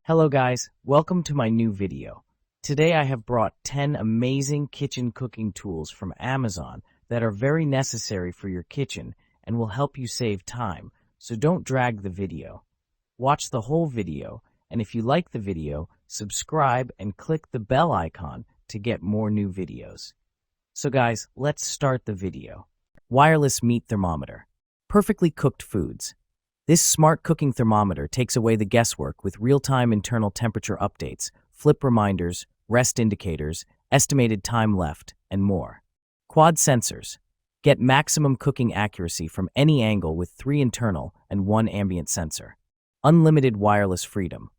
Hello guys, welcome to my new video. Today I have brought 10 amazing kitchen cooking tools from Amazon that are very necessary for your kitchen and will help you save time, so don't drag the video. Watch the whole video, and if you like the video, subscribe and click the bell icon to get more new videos. So guys, let's start the video. Wireless meat thermometer. Perfectly cooked foods. This smart cooking thermometer takes away the guesswork with real-time internal temperature updates, flip reminders, rest indicators, estimated time left, and more. Quad sensors. Get maximum cooking accuracy from any angle with 3 internal and 1 ambient sensor. Unlimited wireless freedom.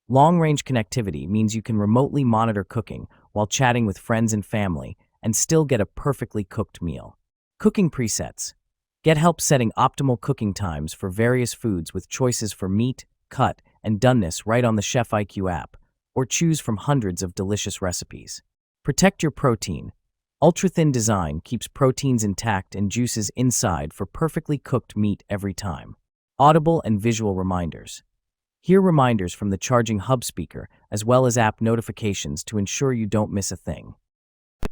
Long-range connectivity means you can remotely monitor cooking while chatting with friends and family and still get a perfectly cooked meal. Cooking presets. Get help setting optimal cooking times for various foods with choices for meat, cut, and doneness right on the Chef IQ app, or choose from hundreds of delicious recipes. Protect your protein. Ultra-thin design keeps proteins intact and juices inside for perfectly cooked meat every time. Audible and visual reminders. Hear reminders from the charging hub speaker as well as app notifications to ensure you don't miss a thing.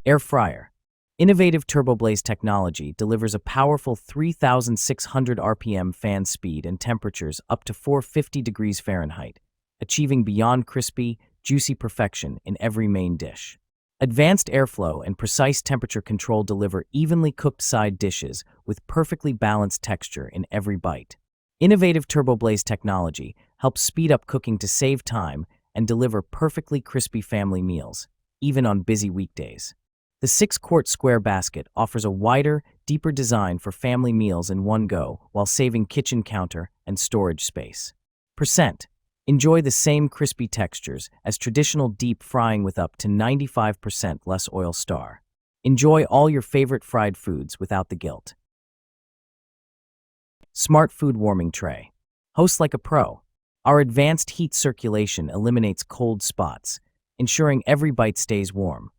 Air fryer. Innovative TurboBlaze technology delivers a powerful 3,600 RPM fan speed and temperatures up to 450 degrees Fahrenheit, achieving beyond crispy, juicy perfection in every main dish. Advanced airflow and precise temperature control deliver evenly cooked side dishes with perfectly balanced texture in every bite. Innovative TurboBlaze technology helps speed up cooking to save time and deliver perfectly crispy family meals, even on busy weekdays. The 6-quart square basket offers a wider, deeper design for family meals in one go while saving kitchen counter and storage space. Percent. Enjoy the same crispy textures as traditional deep frying with up to 95% less oil star. Enjoy all your favorite fried foods without the guilt. Smart food warming tray. Host like a pro. Our advanced heat circulation eliminates cold spots, ensuring every bite stays warm.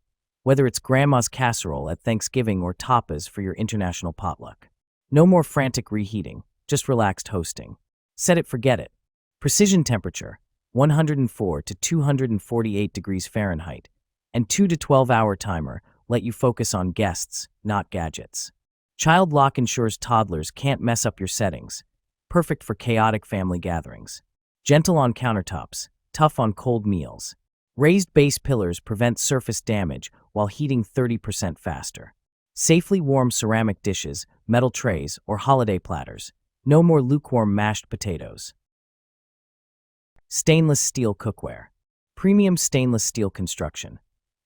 Whether it's grandma's casserole at Thanksgiving or tapas for your international potluck. No more frantic reheating, just relaxed hosting. Set it, forget it. Precision temperature, 104 to 248 degrees Fahrenheit, and 2 to 12-hour timer let you focus on guests, not gadgets. Child lock ensures toddlers can't mess up your settings, perfect for chaotic family gatherings. Gentle on countertops, tough on cold meals. Raised base pillars prevent surface damage while heating 30% faster. Safely warm ceramic dishes, metal trays, or holiday platters. No more lukewarm mashed potatoes. Stainless steel cookware. Premium stainless steel construction.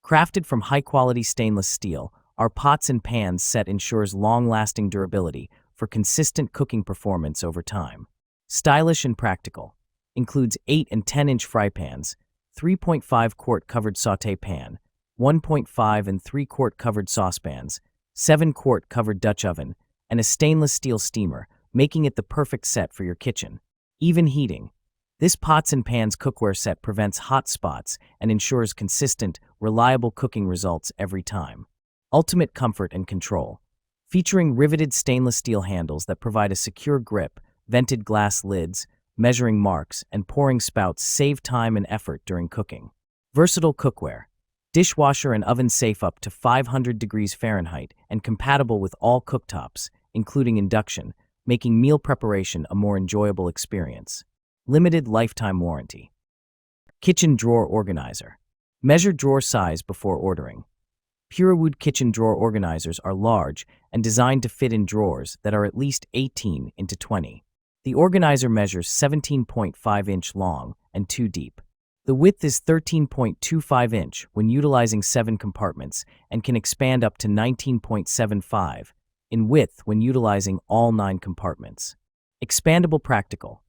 Crafted from high-quality stainless steel, our pots and pans set ensures long-lasting durability for consistent cooking performance over time. Stylish and practical. Includes 8 and 10-inch fry pans, 3.5-quart covered sauté pan, 1.5 and 3-quart covered saucepans, 7-quart covered Dutch oven, and a stainless steel steamer, making it the perfect set for your kitchen. Even heating. This pots and pans cookware set prevents hot spots and ensures consistent, reliable cooking results every time. Ultimate comfort and control. Featuring riveted stainless steel handles that provide a secure grip, vented glass lids, measuring marks, and pouring spouts save time and effort during cooking. Versatile cookware. Dishwasher and oven safe up to 500 degrees Fahrenheit and compatible with all cooktops, including induction, making meal preparation a more enjoyable experience. Limited lifetime warranty. Kitchen drawer organizer. Measure drawer size before ordering. Purewood kitchen drawer organizers are large and designed to fit in drawers that are at least 18 into 20. The organizer measures 17.5 inch long and 2 deep. The width is 13.25 inch when utilizing 7 compartments and can expand up to 19.75 in width when utilizing all 9 compartments. Expandable practical.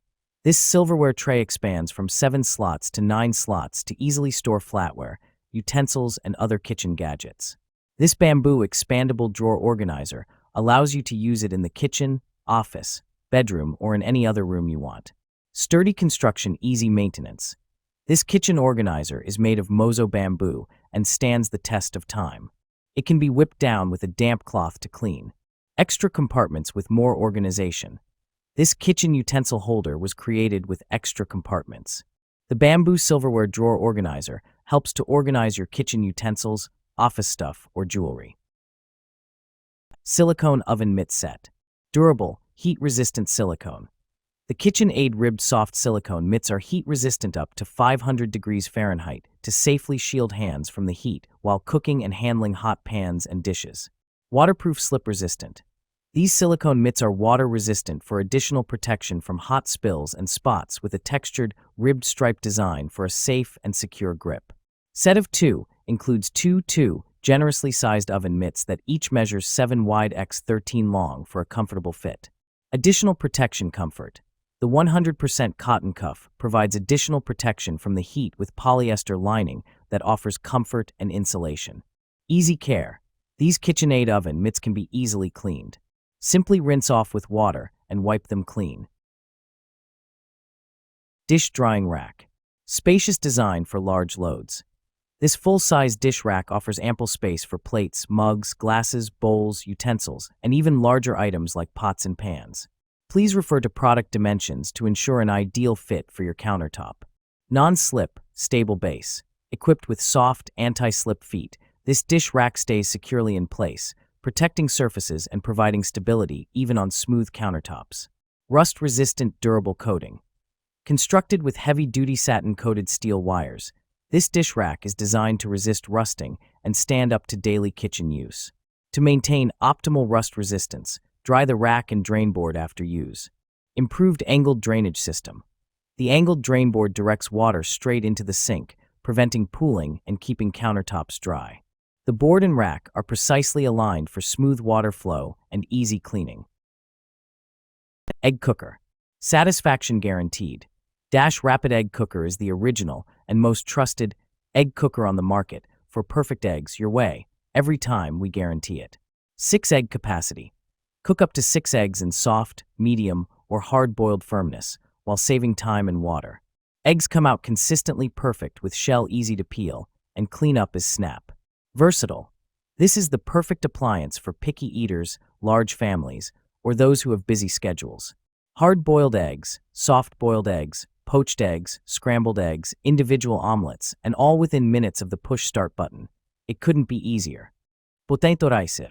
This silverware tray expands from 7 slots to 9 slots to easily store flatware, utensils, and other kitchen gadgets. This bamboo expandable drawer organizer allows you to use it in the kitchen, office, bedroom, or in any other room you want. Sturdy construction, easy maintenance. This kitchen organizer is made of mozo bamboo and stands the test of time. It can be whipped down with a damp cloth to clean. Extra compartments with more organization. This kitchen utensil holder was created with extra compartments. The bamboo silverware drawer organizer helps to organize your kitchen utensils, office stuff, or jewelry. Silicone oven mitt set. Durable, heat-resistant silicone. The KitchenAid ribbed soft silicone mitts are heat-resistant up to 500 degrees Fahrenheit to safely shield hands from the heat while cooking and handling hot pans and dishes. Waterproof slip-resistant. These silicone mitts are water-resistant for additional protection from hot spills and spots with a textured, ribbed stripe design for a safe and secure grip. Set of 2 includes two generously sized oven mitts that each measures 7 wide x 13 long for a comfortable fit. Additional protection comfort. The 100% cotton cuff provides additional protection from the heat with polyester lining that offers comfort and insulation. Easy care. These KitchenAid oven mitts can be easily cleaned. Simply rinse off with water and wipe them clean. Dish drying rack. Spacious design for large loads. This full-size dish rack offers ample space for plates, mugs, glasses, bowls, utensils, and even larger items like pots and pans. Please refer to product dimensions to ensure an ideal fit for your countertop. Non-slip, stable base. Equipped with soft, anti-slip feet, this dish rack stays securely in place, protecting surfaces and providing stability even on smooth countertops. Rust-resistant durable coating. Constructed with heavy-duty satin-coated steel wires, this dish rack is designed to resist rusting and stand up to daily kitchen use. To maintain optimal rust resistance, dry the rack and drain board after use. Improved angled drainage system. The angled drain board directs water straight into the sink, preventing pooling and keeping countertops dry. The board and rack are precisely aligned for smooth water flow and easy cleaning. Egg cooker. Satisfaction guaranteed. Dash Rapid Egg Cooker is the original and most trusted egg cooker on the market for perfect eggs your way, every time we guarantee it. 6 egg capacity. Cook up to 6 eggs in soft, medium, or hard-boiled firmness while saving time and water. Eggs come out consistently perfect with shell easy to peel, and cleanup is snap. Versatile. This is the perfect appliance for picky eaters, large families, or those who have busy schedules. Hard-boiled eggs, soft-boiled eggs, poached eggs, scrambled eggs, individual omelets, and all within minutes of the push start button. It couldn't be easier. Potento ricer.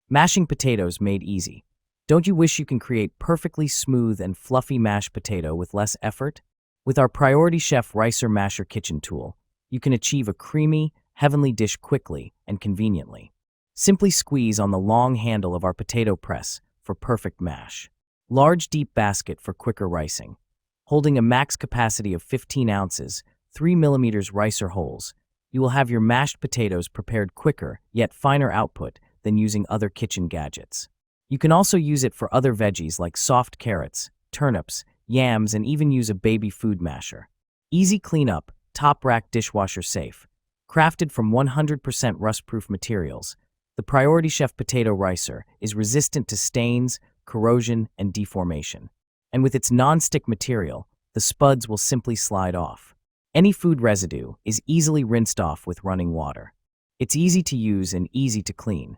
Mashing potatoes made easy. Don't you wish you can create perfectly smooth and fluffy mashed potato with less effort? With our Priority Chef Ricer Masher kitchen tool, you can achieve a creamy, heavenly dish quickly and conveniently. Simply squeeze on the long handle of our potato press for perfect mash. Large deep basket for quicker ricing. Holding a max capacity of 15 ounces, 3 mm ricer holes, you will have your mashed potatoes prepared quicker, yet finer output than using other kitchen gadgets. You can also use it for other veggies like soft carrots, turnips, yams, and even use a baby food masher. Easy cleanup, top rack dishwasher safe. Crafted from 100% rust-proof materials, the Priority Chef Potato Ricer is resistant to stains, corrosion, and deformation. And with its non-stick material, the spuds will simply slide off. Any food residue is easily rinsed off with running water. It's easy to use and easy to clean.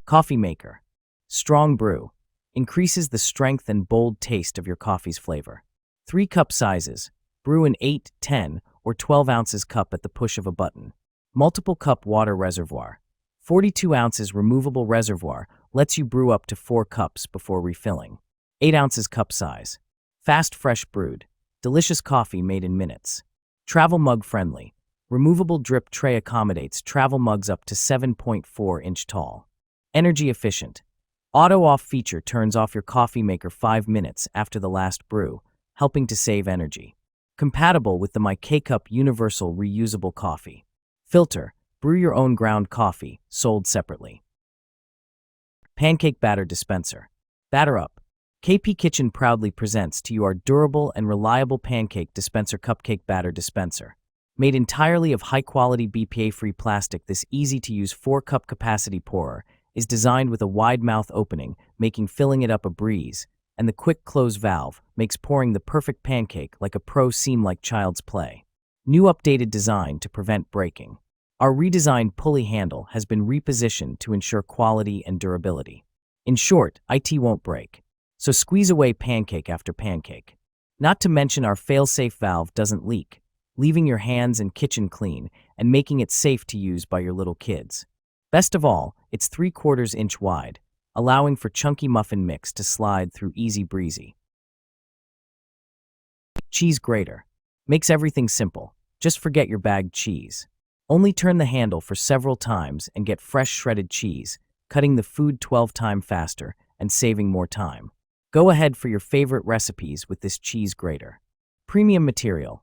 Coffee maker. Strong brew. Increases the strength and bold taste of your coffee's flavor. 3 cup sizes. Brew in 8, 10, or 12 ounces cup at the push of a button. Multiple cup water reservoir. 42 ounces removable reservoir lets you brew up to 4 cups before refilling. 8 ounces cup size. Fast fresh brewed. Delicious coffee made in minutes. Travel mug friendly. Removable drip tray accommodates travel mugs up to 7.4 inch tall. Energy efficient. Auto-off feature turns off your coffee maker 5 minutes after the last brew, helping to save energy. Compatible with the My K-Cup Universal Reusable Coffee. Filter. Brew your own ground coffee, sold separately. Pancake batter dispenser. Batter up. KP Kitchen proudly presents to you our durable and reliable pancake dispenser cupcake batter dispenser. Made entirely of high-quality BPA-free plastic, this easy-to-use 4-cup capacity pourer is designed with a wide mouth opening, making filling it up a breeze, and the quick close valve makes pouring the perfect pancake like a pro seem like child's play. New updated design to prevent breaking. Our redesigned pulley handle has been repositioned to ensure quality and durability. In short, it won't break. So squeeze away pancake after pancake. Not to mention our fail-safe valve doesn't leak, leaving your hands and kitchen clean and making it safe to use by your little kids. Best of all, it's 3/4 inch wide, allowing for chunky muffin mix to slide through easy breezy. Cheese grater. Makes everything simple. Just forget your bagged cheese. Only turn the handle for several times and get fresh shredded cheese, cutting the food 12 times faster and saving more time. Go ahead for your favorite recipes with this cheese grater. Premium material.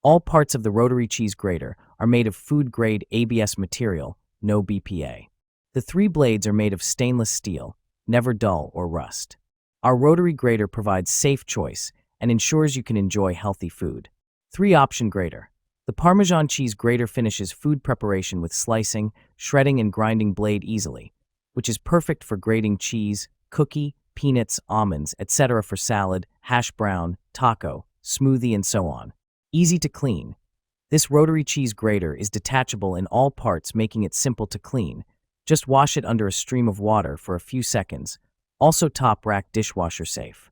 All parts of the rotary cheese grater are made of food-grade ABS material, no BPA. The 3 blades are made of stainless steel, never dull or rust. Our rotary grater provides safe choice and ensures you can enjoy healthy food. 3-option grater. The Parmesan cheese grater finishes food preparation with slicing, shredding, and grinding blade easily, which is perfect for grating cheese, cookie, peanuts, almonds, etc. for salad, hash brown, taco, smoothie, and so on. Easy to clean. This rotary cheese grater is detachable in all parts, making it simple to clean. Just wash it under a stream of water for a few seconds. Also top rack dishwasher safe.